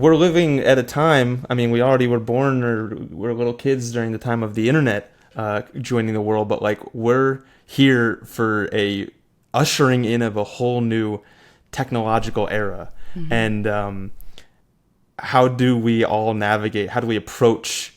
we're living at a time, I mean, we already were born or we're little kids during the time of the internet joining the world, but like we're here for a ushering in of a whole new technological era. Mm-hmm. And how do we all navigate? How do we approach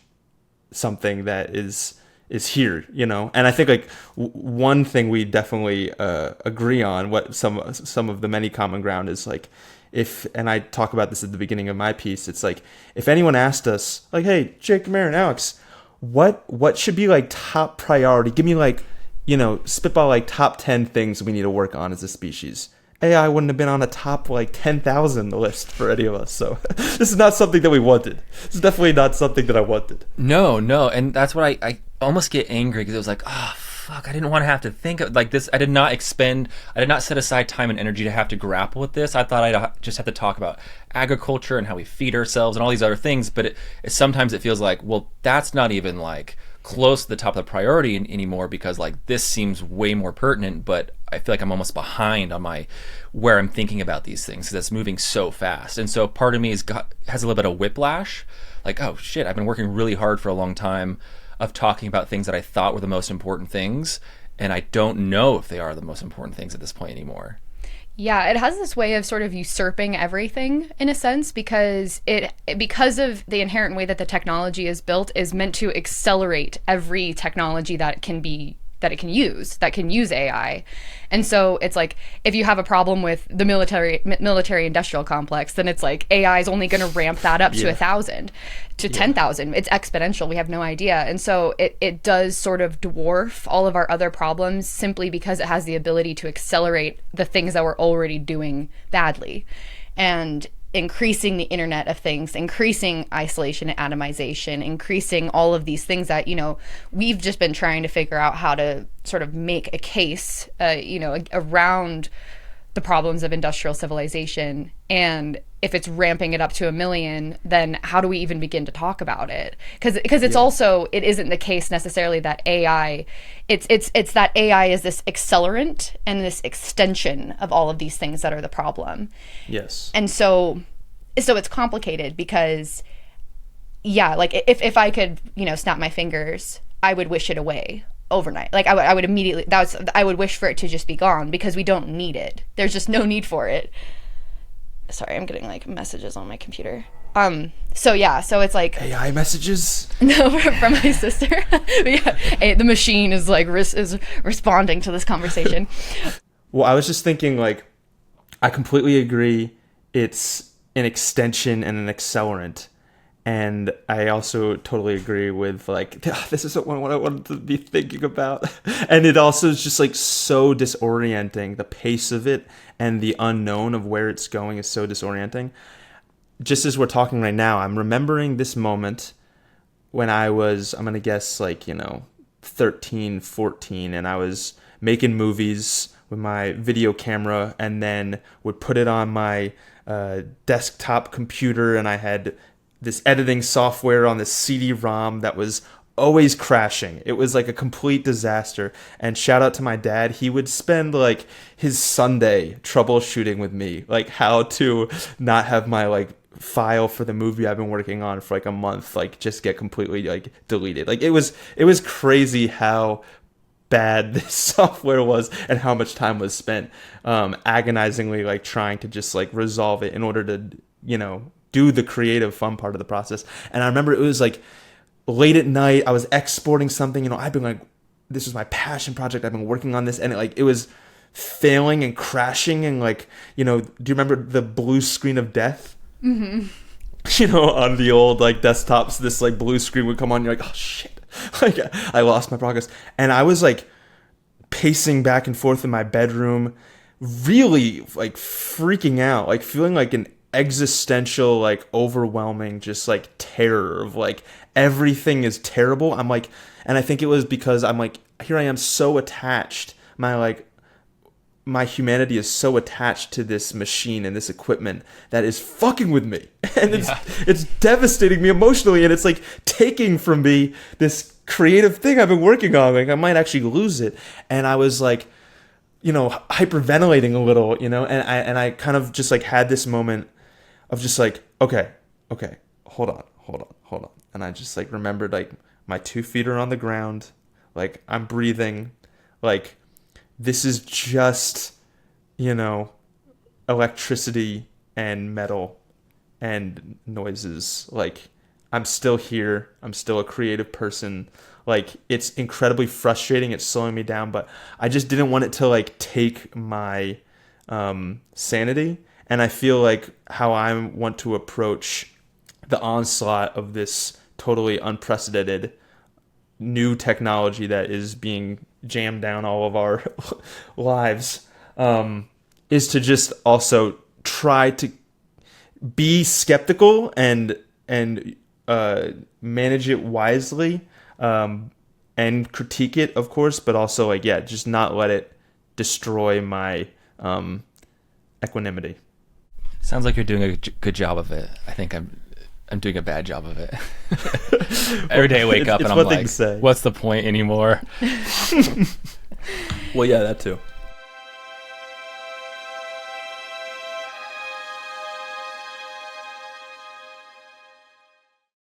something that is here, you know? And I think like one thing we definitely agree on, what some of the many common ground is like, if, and I talk about this at the beginning of my piece, it's like, if anyone asked us like, hey, Jake, Maren, Alex, what should be like top priority? Give me like, you know, spitball like top 10 things we need to work on as a species. AI wouldn't have been on a top like 10,000 list for any of us. So this is not something that we wanted. This is definitely not something that I wanted. No. And that's what I almost get angry because it was like, oh, fuck, I didn't want to have to think of like this. I did not set aside time and energy to have to grapple with this. I thought I'd just have to talk about agriculture and how we feed ourselves and all these other things. But sometimes it feels like, well, that's not even like close to the top of the priority anymore because like this seems way more pertinent, but I feel like I'm almost behind on where I'm thinking about these things because it's moving so fast. And so part of me has a little bit of whiplash, like, oh shit, I've been working really hard for a long time of talking about things that I thought were the most important things, and I don't know if they are the most important things at this point anymore. Yeah, it has this way of sort of usurping everything in a sense because because of the inherent way that the technology is built is meant to accelerate every technology that it can use AI. And so it's like if you have a problem with the military industrial complex, then it's like AI is only going to ramp that up to 1,000 to 10,000. It's exponential. We have no idea. And so it does sort of dwarf all of our other problems simply because it has the ability to accelerate the things that we're already doing badly. And increasing the Internet of Things, increasing isolation and atomization, increasing all of these things that, you know, we've just been trying to figure out how to sort of make a case, around the problems of industrial civilization. And if it's ramping it up to 1 million, then how do we even begin to talk about it? Because it's also, it isn't the case necessarily that AI, it's that AI is this accelerant and this extension of all of these things that are the problem. Yes. And so it's complicated because, yeah, like if I could, you know, snap my fingers, I would wish it away overnight. Like I would immediately, I would wish for it to just be gone because we don't need it. There's just no need for it. Sorry, I'm getting like messages on my computer. So it's like AI messages. No, from my sister. Yeah, the machine is like is responding to this conversation. Well, I was just thinking, like, I completely agree. It's an extension and an accelerant, and I also totally agree with like this isn't what I wanted to be thinking about. And it also is just like so disorienting. The pace of it and the unknown of where it's going is so disorienting. Just as we're talking right now, I'm remembering this moment when I'm going to guess like, 13, 14, and I was making movies with my video camera and then would put it on my desktop computer, and I had this editing software on this CD-ROM that was always crashing. It was like a complete disaster. And shout out to my dad. He would spend like his Sunday troubleshooting with me, like how to not have my like file for the movie I've been working on for like a month, like just get completely like deleted. Like it was crazy how bad this software was and how much time was spent agonizingly like trying to just like resolve it in order to, do the creative fun part of the process. And I remember it was like late at night, I was exporting something, I've been like, this was my passion project, I've been working on this, and it was failing and crashing, and like, do you remember the blue screen of death? Mm-hmm. On the old like desktops, this like blue screen would come on, you're like, oh shit, like I lost my progress. And I was like pacing back and forth in my bedroom, really like freaking out, like feeling like an existential, like overwhelming, just like terror of like everything is terrible. I'm like, and I think it was because I'm like, here I am so attached, my humanity is so attached to this machine and this equipment that is fucking with me, and it's devastating me emotionally, and it's like taking from me this creative thing I've been working on. Like I might actually lose it. And I was like, hyperventilating a little, and I kind of just like had this moment of just like, okay, okay, hold on. And I just like remembered like my 2 feet are on the ground, like I'm breathing, like this is just, electricity and metal and noises. Like I'm still here. I'm still a creative person. Like it's incredibly frustrating. It's slowing me down, but I just didn't want it to like take my sanity. And I feel like how I want to approach the onslaught of this totally unprecedented new technology that is being jammed down all of our lives is to just also try to be skeptical and manage it wisely, and critique it, of course, but also like just not let it destroy my equanimity. Sounds like you're doing a good job of it. I think I'm doing a bad job of it. Every day I wake up and I'm like, what's the point anymore? Well, yeah, that too.